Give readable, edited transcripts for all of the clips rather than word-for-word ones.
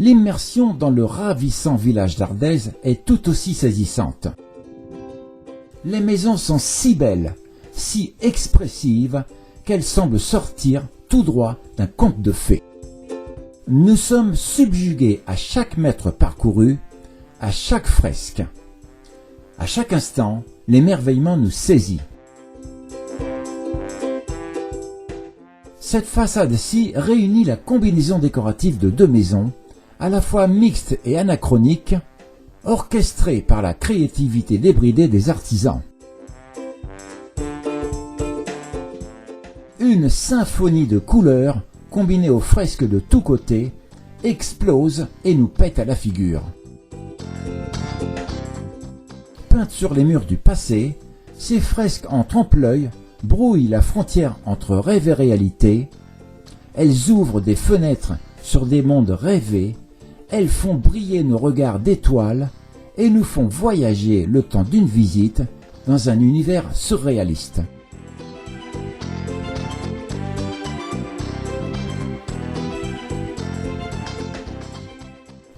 l'immersion dans le ravissant village d'Ardèze est tout aussi saisissante. Les maisons sont si belles, si expressives, qu'elles semblent sortir tout droit d'un conte de fées. Nous sommes subjugués à chaque mètre parcouru, à chaque fresque. À chaque instant, l'émerveillement nous saisit. Cette façade-ci réunit la combinaison décorative de deux maisons, à la fois mixtes et anachroniques, orchestrées par la créativité débridée des artisans. Une symphonie de couleurs, combinée aux fresques de tous côtés, explose et nous pète à la figure. Peintes sur les murs du passé, ces fresques en trompe-l'œil brouillent la frontière entre rêve et réalité. Elles ouvrent des fenêtres sur des mondes rêvés, elles font briller nos regards d'étoiles et nous font voyager le temps d'une visite dans un univers surréaliste.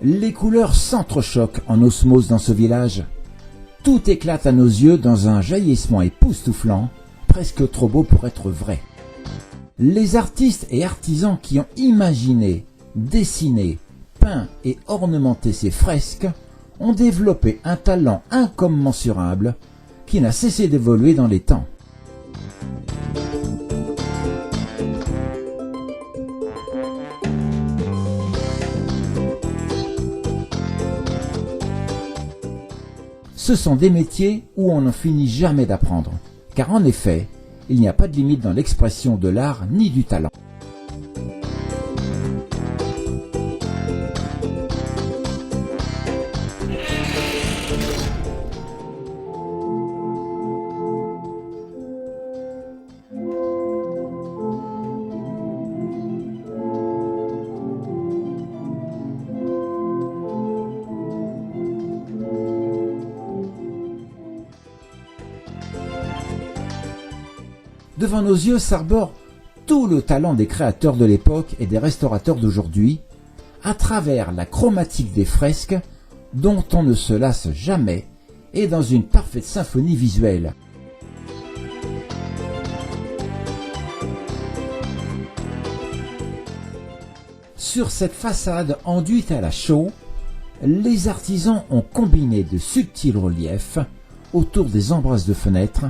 Les couleurs s'entrechoquent en osmose dans ce village. Tout éclate à nos yeux dans un jaillissement époustouflant, presque trop beau pour être vrai. Les artistes et artisans qui ont imaginé, dessiné, peint et ornementé ces fresques ont développé un talent incommensurable qui n'a cessé d'évoluer dans les temps. Ce sont des métiers où on n'en finit jamais d'apprendre, car en effet, il n'y a pas de limite dans l'expression de l'art ni du talent. Devant nos yeux s'arbore tout le talent des créateurs de l'époque et des restaurateurs d'aujourd'hui, à travers la chromatique des fresques, dont on ne se lasse jamais, et dans une parfaite symphonie visuelle. Sur cette façade enduite à la chaux, les artisans ont combiné de subtils reliefs autour des embrasses de fenêtres,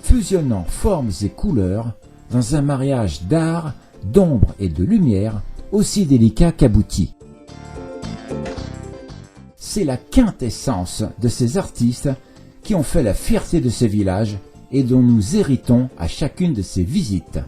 fusionnant formes et couleurs dans un mariage d'art, d'ombre et de lumière aussi délicat qu'abouti. C'est la quintessence de ces artistes qui ont fait la fierté de ces villages et dont nous héritons à chacune de ces visites.